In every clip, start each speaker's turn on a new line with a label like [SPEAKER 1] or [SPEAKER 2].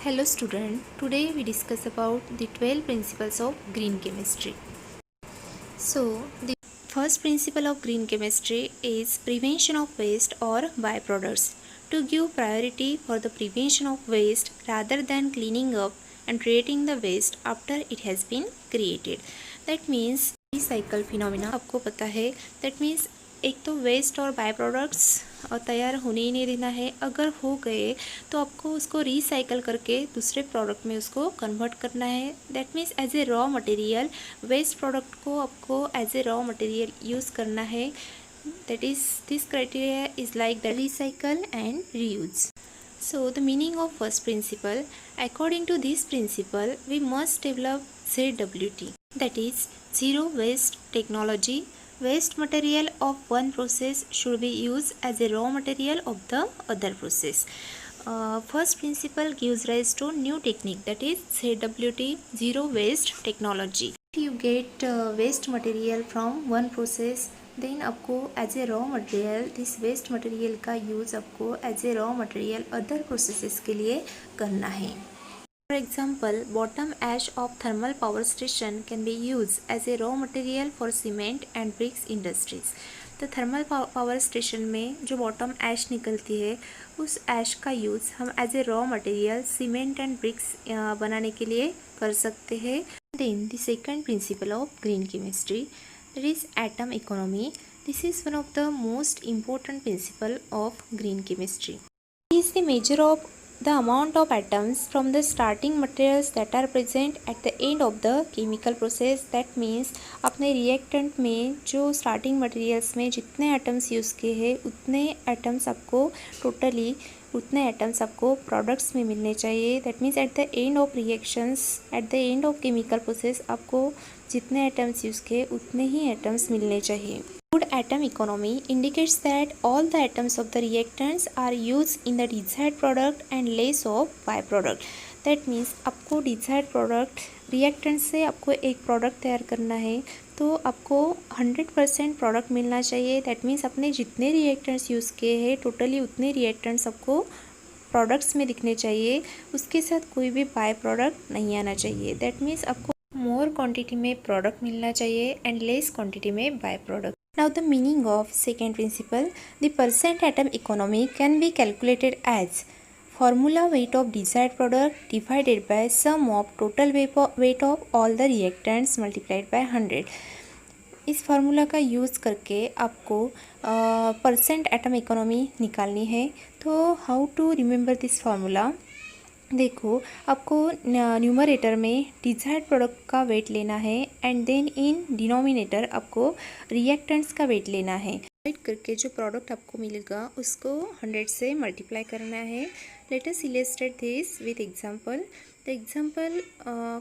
[SPEAKER 1] Hello student, today we discuss about the 12 principles of green chemistry. So, the first principle of green chemistry is prevention of waste or byproducts. To give priority for the prevention of waste rather than cleaning up and treating the waste after it has been created. That means recycle phenomena आपको पता है. That means एक तो waste और by products तैयार होने ही नहीं देना है. अगर हो गए तो आपको उसको रिसाइकल करके दूसरे प्रोडक्ट में उसको कन्वर्ट करना है. That means as a raw material waste product को आपको as a raw material use करना है. That is this criteria is like the recycle and reuse. So the meaning of first principle, according to this principle, we must develop ZWT, that is zero waste technology. Waste material of one process should be used as a raw material of the other process. First principle gives rise to new technique, that is ZWT, zero waste technology. If you get waste material from one process, then आपको as a raw material this waste material का use आपको as a raw material other processes के लिए करना है. For example, bottom ash of thermal power station can be use as a raw material for cement and bricks industries. तो thermal power station में जो bottom ऐश निकलती है उस ऐश का यूज़ हम as a raw material cement and bricks बनाने के लिए कर सकते हैं. Then the second principle of green chemistry, that is atom economy. This is one of the most important principle of green chemistry. It is the measure of the amount of atoms from the starting materials that are present at the end of the chemical process. That means अपने reactant में जो starting materials में जितने atoms use किए हैं उतने atoms आपको totally उतने एटम्स आपको प्रोडक्ट्स में मिलने चाहिए. That means at the end of reactions, at the end of chemical process आपको जितने एटम्स यूज़ किए उतने ही एटम्स मिलने चाहिए. Good atom economy indicates that all the atoms of the reactants are use in the desired product and less of byproduct. That means आपको desired product reactant से आपको एक प्रोडक्ट तैयार करना है तो आपको 100% प्रोडक्ट मिलना चाहिए. दैट मीन्स अपने जितने रिएक्टेंट्स यूज़ किए हैं टोटली उतने रिएक्टेंट्स आपको प्रोडक्ट्स में दिखने चाहिए. उसके साथ कोई भी बाय प्रोडक्ट नहीं आना चाहिए. दैट मीन्स आपको मोर क्वांटिटी में प्रोडक्ट मिलना चाहिए एंड लेस क्वांटिटी में byproduct. Now the meaning of second principle, the percent atom economy can be calculated as formula weight of desired product divided by sum of total weight of all the reactants multiplied by 100. इस formula का use करके आपको percent atom economy निकालनी है. तो how to remember this formula, देखो आपको numerator में डिजायर्ड प्रोडक्ट का वेट लेना है एंड देन इन डिनोमिनेटर आपको रिएक्टेंट्स का वेट लेना है. डिवाइड करके जो प्रोडक्ट आपको मिलेगा उसको 100 से मल्टीप्लाई करना है. Let us illustrate this with example. The example,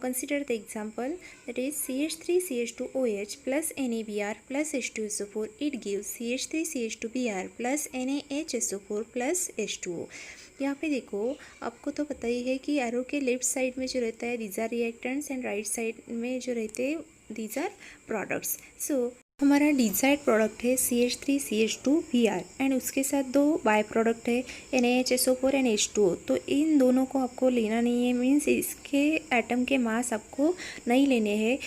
[SPEAKER 1] consider the example, that is CH3CH2OH plus NaBr plus H2SO4. It gives CH3CH2Br plus NaHSO4 plus H2O. यहाँ पे देखो आपको तो पता ही है कि एरो के लेफ्ट साइड में जो रहता है these are reactants and right side में जो रहते हैं दीज आर प्रोडक्ट्स. सो हमारा डिजायर्ड प्रोडक्ट है CH3CH2Br एंड उसके साथ दो बाय प्रोडक्ट है NaHSO4 एंड H2O. तो इन दोनों को आपको लेना नहीं है. मीन्स इसके एटम के मास आपको नहीं लेने हैं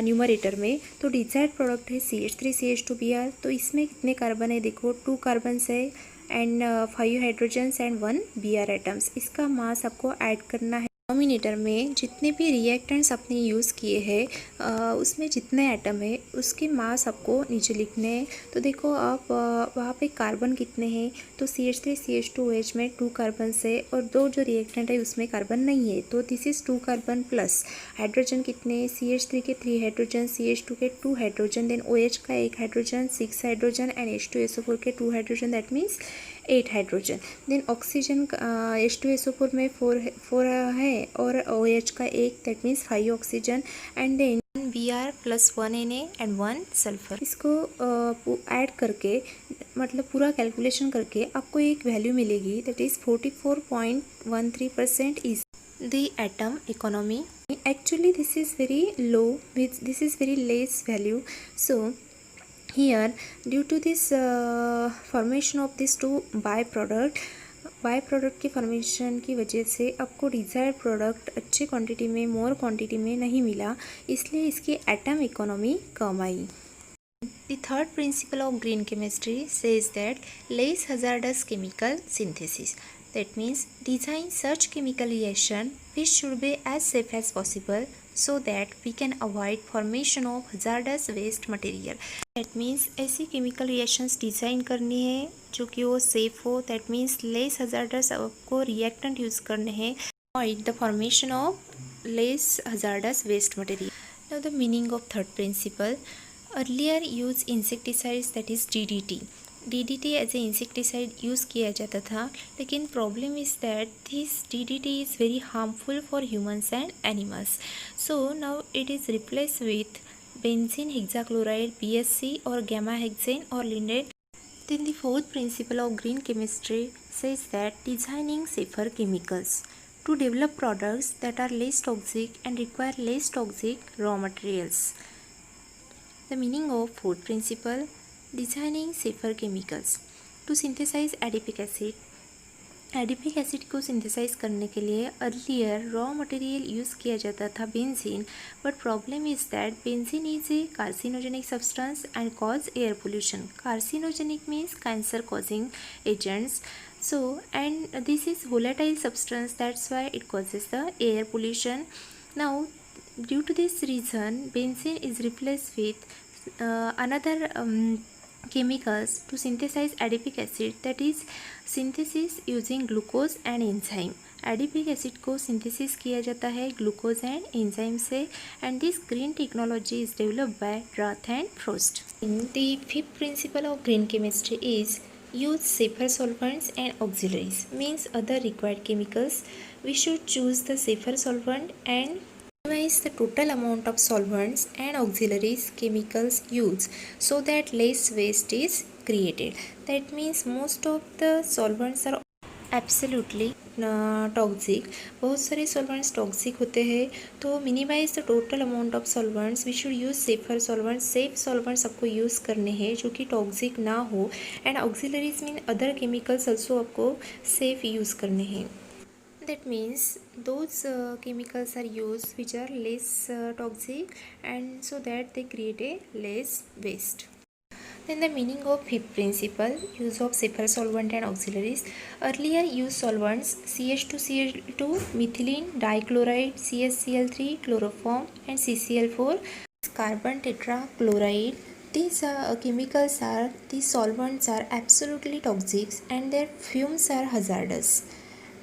[SPEAKER 1] न्यूमरेटर में. तो डिजायर्ड प्रोडक्ट है CH3CH2Br. तो इसमें कितने कार्बन है देखो 2 कार्बन्स है and 5 hydrogens and 1 Br atoms. इसका मास आपको ऐड करना है. डिनोमिनेटर में जितने भी रिएक्टेंट्स आपने यूज़ किए हैं उसमें जितने एटम है उसके मास आपको नीचे लिखने हैं. तो देखो आप वहाँ पे कार्बन कितने हैं तो CH3CH2OH में 2 कार्बन है और दो जो रिएक्टेंट है उसमें कार्बन नहीं है. तो this is 2 carbon plus hydrogen कितने हैं CH3 के 3 हाइड्रोजन, CH2 के 2 हाइड्रोजन, देन OH का 1 हाइड्रोजन 6 हाइड्रोजन एंड H2SO4 के 2 hydrogen. That means 8 hydrogen. Then oxygen H2SO4 में 4 है और OH का 1, that means 5 oxygen and then Br plus 1 Na and 1 sulphur. इसको ऐड करके मतलब पूरा कैलकुलेशन करके आपको एक वैल्यू मिलेगी that is 44.13% is the atom economy. Actually this is very low, this is very less value. So here due to this formation of these two byproduct by product की formation की वजह से आपको desired product अच्छी quantity में, more quantity में नहीं मिला, इसलिए इसकी atom economy come I. The third principle of green chemistry says that less hazardous chemical synthesis. That means design such chemical reaction which should be as safe as possible so that we can avoid formation of hazardous waste material. That means ऐसी chemical reactions design करनी है जो कि वो safe हो. That means less hazardous आपको reactant use करने हैं. Avoid the formation of less hazardous waste material. Now the meaning of third principle. Earlier use insecticides that is DDT. DDT as a insecticide use किया जाता था, लेकिन problem is that this DDT is very harmful for humans and animals. So now it is replace with benzene hexachloride BSC और gamma hexane or linnet. Then the fourth principle of green chemistry says that designing safer chemicals to develop products that are less toxic and require less toxic raw materials. The meaning of fourth principle, designing safer chemicals. To synthesize adipic acid. Adipic acid को synthesise करने के लिए earlier raw material use किया जाता था benzene, but problem is that benzene is a carcinogenic substance and cause air pollution. Carcinogenic means cancer causing agents. So and this is volatile substance, that's why it causes the air pollution. Now due to this reason benzene is replaced with another chemicals to synthesize adipic acid, that is synthesis using glucose and enzyme. Adipic acid को synthesis किया जाता है glucose and enzyme से, and this green technology is developed by Draths and Frost. The fifth principle of green chemistry is use safer solvents and auxiliaries, means other required chemicals. We should choose the safer solvent and minimize the total amount of solvents and auxiliaries chemicals used so that less waste is created. That means most of the solvents are absolutely toxic. बहुत सारे solvents toxic होते हैं, तो minimise the total amount of solvents. We should use safer solvents. Safe solvents आपको use करने हैं जो कि टॉक्सिक ना हो, and auxiliaries mean other chemicals also आपको सेफ यूज़ करने हैं. That means those chemicals are used which are less toxic, and so that they create a less waste. Then the meaning of fifth principle, use of safer solvent and auxiliaries. Earlier used solvents CH2Cl2, methylene dichloride, CaCl3, chloroform and CCl4, carbon tetrachloride. These solvents are absolutely toxic and their fumes are hazardous,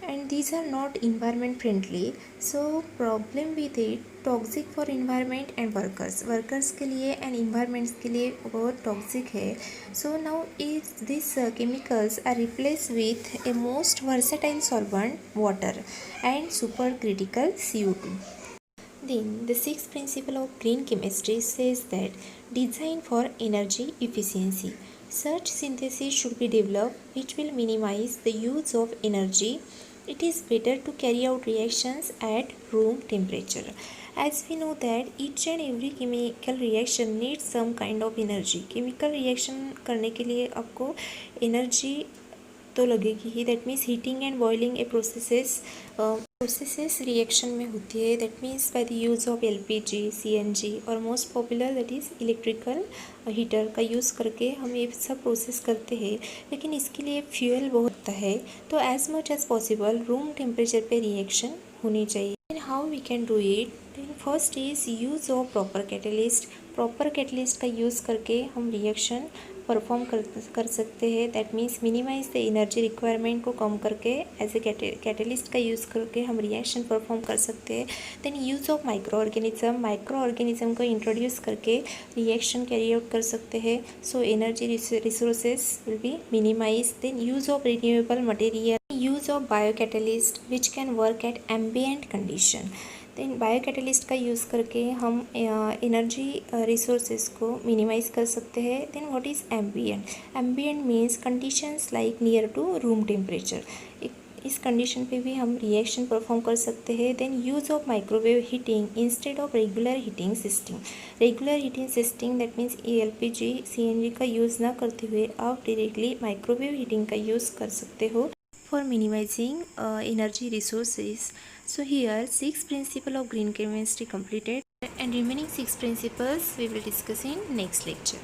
[SPEAKER 1] and these are not environment friendly. So problem with it, toxic for environment and workers के लिए and environments के लिए बहुत toxic है. So now is this chemicals are replace with a most versatile solvent water and super critical CO2. Then the sixth principle of green chemistry says that design for energy efficiency. Such synthesis should be developed which will minimize the use of energy. It is better to carry out reactions at room temperature. As we know that each and every chemical reaction needs some kind of energy. Chemical reaction करने के लिए आपको energy तो लगेगी ही. That means heating and boiling a processes reaction में होती है. That means by the use of LPG, CNG और most popular that is electrical heater का यूज़ करके हम ये सब प्रोसेस करते हैं, लेकिन इसके लिए फ्यूल बहुत होता है. तो as much as possible room temperature पे रिएक्शन होनी चाहिए. And how we can do it? First is use of proper catalyst. Proper catalyst का यूज़ करके हम रिएक्शन परफॉर्म कर सकते हैं. That means minimise the energy requirement को कम करके एज ए कैटलिस्ट का यूज़ करके हम रिएक्शन परफॉर्म कर सकते हैं. Then use of micro organism को इंट्रोड्यूस करके रिएक्शन कैरी आउट कर सकते हैं. So energy resources will be minimise. Then use of renewable material, use of biocatalyst which can work at ambient condition. Then biocatalyst का use करके हम energy resources को minimise कर सकते हैं. Then what is ambient? Ambient means conditions like near to room temperature. इस condition पे भी हम रिएक्शन परफॉर्म कर सकते हैं. Then use of microwave heating instead of regular heating system. Regular heating system that means LPG, CNG का use ना करते हुए आप डायरेक्टली माइक्रोवेव हीटिंग का यूज़ कर सकते हो. for minimizing energy resources. So here 6 principles of green chemistry completed, and remaining 6 principles we will discuss in next lecture.